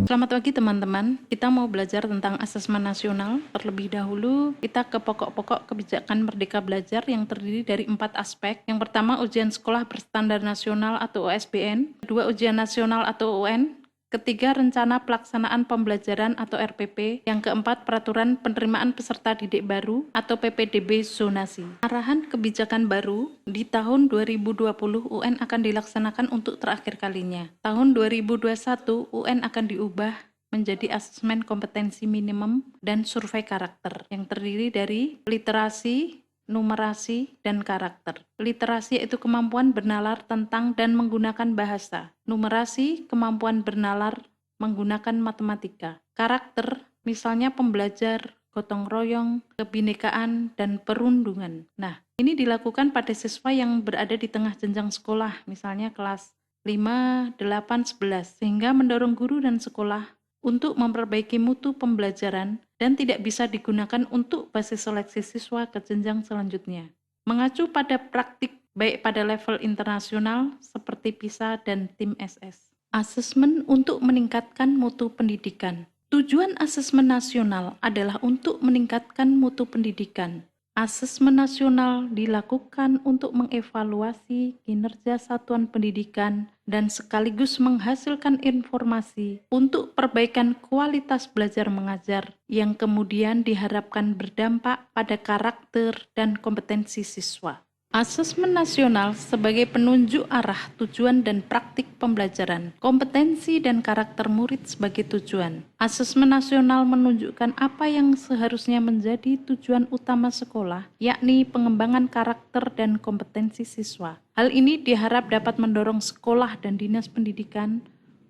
Selamat pagi teman-teman, kita mau belajar tentang asesmen nasional. Terlebih dahulu, kita ke pokok-pokok kebijakan Merdeka Belajar yang terdiri dari 4 aspek. Yang pertama, ujian sekolah berstandar nasional atau USBN. Kedua, ujian nasional atau UN. Ketiga, rencana pelaksanaan pembelajaran atau RPP. Yang keempat, peraturan penerimaan peserta didik baru atau PPDB zonasi. Arahan kebijakan baru di tahun 2020 UN akan dilaksanakan untuk terakhir kalinya. Tahun 2021 UN akan diubah menjadi asesmen kompetensi minimum dan survei karakter yang terdiri dari literasi, numerasi, dan karakter. Literasi yaitu kemampuan bernalar tentang dan menggunakan bahasa. Numerasi, kemampuan bernalar menggunakan matematika. Karakter, misalnya pembelajar, gotong royong, kebinekaan, dan perundungan. Nah, ini dilakukan pada siswa yang berada di tengah jenjang sekolah, misalnya kelas 5, 8, 11, sehingga mendorong guru dan sekolah untuk memperbaiki mutu pembelajaran dan tidak bisa digunakan untuk basis seleksi siswa ke jenjang selanjutnya. Mengacu pada praktik baik pada level internasional seperti PISA dan tim SS. Asesmen untuk meningkatkan mutu pendidikan. Tujuan asesmen nasional adalah untuk meningkatkan mutu pendidikan. Asesmen nasional dilakukan untuk mengevaluasi kinerja satuan pendidikan dan sekaligus menghasilkan informasi untuk perbaikan kualitas belajar mengajar yang kemudian diharapkan berdampak pada karakter dan kompetensi siswa. Asesmen nasional sebagai penunjuk arah tujuan dan praktik pembelajaran, kompetensi dan karakter murid sebagai tujuan. Asesmen nasional menunjukkan apa yang seharusnya menjadi tujuan utama sekolah, yakni pengembangan karakter dan kompetensi siswa. Hal ini diharap dapat mendorong sekolah dan dinas pendidikan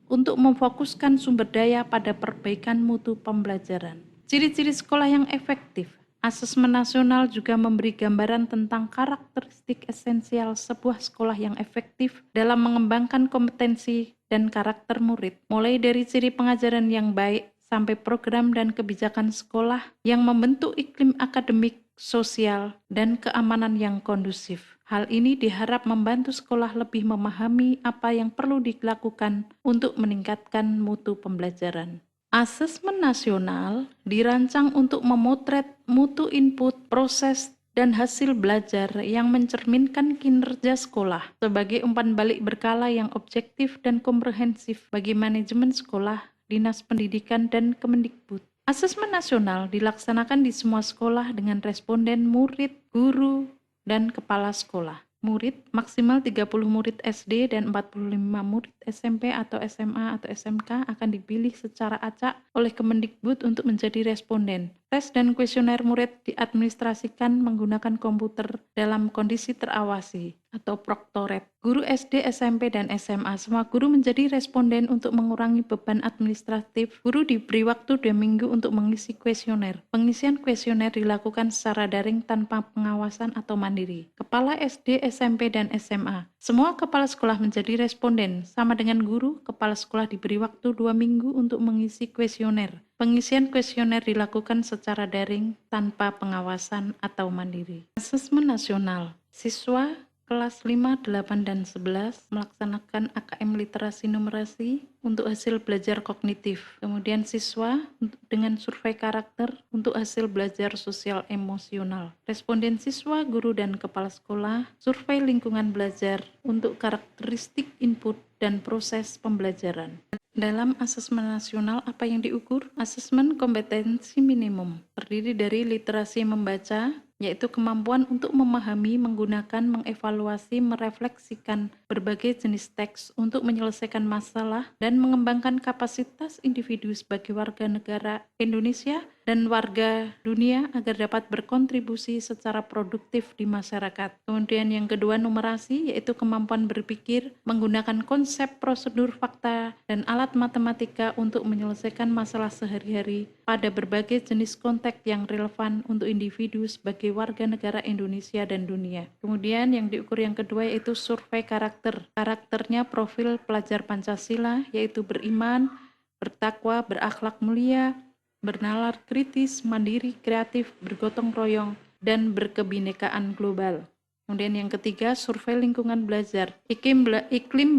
untuk memfokuskan sumber daya pada perbaikan mutu pembelajaran. Ciri-ciri sekolah yang efektif. Asesmen nasional juga memberi gambaran tentang karakteristik esensial sebuah sekolah yang efektif dalam mengembangkan kompetensi dan karakter murid, mulai dari ciri pengajaran yang baik sampai program dan kebijakan sekolah yang membentuk iklim akademik, sosial, dan keamanan yang kondusif. Hal ini diharap membantu sekolah lebih memahami apa yang perlu dilakukan untuk meningkatkan mutu pembelajaran. Asesmen nasional dirancang untuk memotret mutu input, proses, dan hasil belajar yang mencerminkan kinerja sekolah sebagai umpan balik berkala yang objektif dan komprehensif bagi manajemen sekolah, dinas pendidikan, dan Kemendikbud. Asesmen nasional dilaksanakan di semua sekolah dengan responden murid, guru, dan kepala sekolah. Murid maksimal 30 murid SD dan 45 murid SMP atau SMA atau SMK akan dipilih secara acak oleh Kemendikbud untuk menjadi responden. Tes dan kuesioner murid diadministrasikan menggunakan komputer dalam kondisi terawasi atau proktoret. Guru SD, SMP, dan SMA, semua guru menjadi responden untuk mengurangi beban administratif. Guru diberi waktu 2 minggu untuk mengisi kuesioner. Pengisian kuesioner dilakukan secara daring tanpa pengawasan atau mandiri. Kepala SD, SMP, dan SMA. Semua kepala sekolah menjadi responden, sama dengan guru, kepala sekolah diberi waktu 2 minggu untuk mengisi kuesioner. Pengisian kuesioner dilakukan secara daring tanpa pengawasan atau mandiri. Asesmen nasional. Siswa kelas 5, 8, dan 11 melaksanakan AKM literasi numerasi untuk hasil belajar kognitif. Kemudian siswa dengan survei karakter untuk hasil belajar sosial emosional. Responden siswa, guru, dan kepala sekolah, survei lingkungan belajar untuk karakteristik input dan proses pembelajaran. Dalam asesmen nasional, apa yang diukur? Asesmen kompetensi minimum terdiri dari literasi membaca, yaitu kemampuan untuk memahami, menggunakan, mengevaluasi, merefleksikan berbagai jenis teks untuk menyelesaikan masalah dan mengembangkan kapasitas individu sebagai warga negara Indonesia dan warga dunia agar dapat berkontribusi secara produktif di masyarakat. Kemudian yang kedua, numerasi, yaitu kemampuan berpikir, menggunakan konsep, prosedur, fakta, dan alat matematika untuk menyelesaikan masalah sehari-hari pada berbagai jenis konteks yang relevan untuk individu sebagai warga negara Indonesia dan dunia. Kemudian yang diukur yang kedua yaitu survei karakter. Karakternya profil pelajar Pancasila, yaitu beriman, bertakwa, berakhlak mulia, bernalar kritis, mandiri, kreatif, bergotong royong, dan berkebinekaan global. Kemudian yang ketiga, survei lingkungan belajar, iklim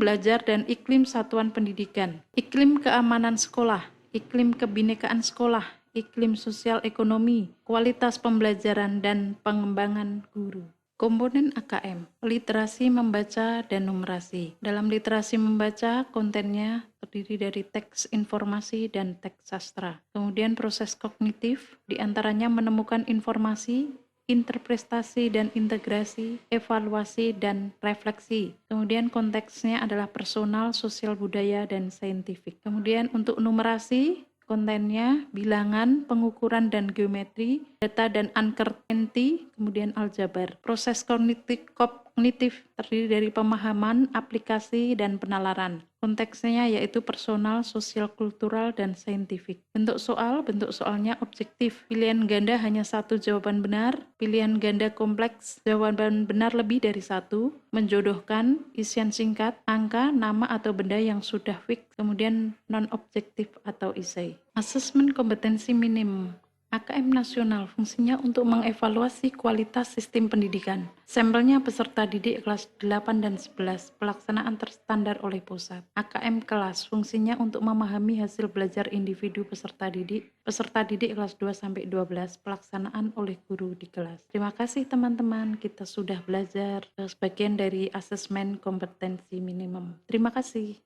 belajar dan iklim satuan pendidikan, iklim keamanan sekolah, iklim kebinekaan sekolah, iklim sosial ekonomi, kualitas pembelajaran dan pengembangan guru. Komponen AKM, literasi membaca dan numerasi. Dalam literasi membaca, kontennya terdiri dari teks informasi dan teks sastra. Kemudian proses kognitif, diantaranya menemukan informasi, interpretasi dan integrasi, evaluasi dan refleksi. Kemudian konteksnya adalah personal, sosial budaya, dan saintifik. Kemudian untuk numerasi, kontennya bilangan, pengukuran dan geometri, data dan uncertainty, kemudian aljabar. Proses kognitif terdiri dari pemahaman, aplikasi, dan penalaran. Konteksnya yaitu personal, sosial, kultural, dan saintifik. Bentuk soalnya objektif. Pilihan ganda hanya satu jawaban benar, pilihan ganda kompleks, jawaban benar lebih dari satu, menjodohkan, isian singkat, angka, nama atau benda yang sudah fix, kemudian non-objektif atau isai. Asesmen kompetensi minimum. AKM nasional fungsinya untuk mengevaluasi kualitas sistem pendidikan. Sampelnya peserta didik kelas 8 dan 11, pelaksanaan terstandar oleh pusat. AKM kelas fungsinya untuk memahami hasil belajar individu peserta didik kelas 2 sampai 12, pelaksanaan oleh guru di kelas. Terima kasih teman-teman, kita sudah belajar sebagian dari asesmen kompetensi minimum. Terima kasih.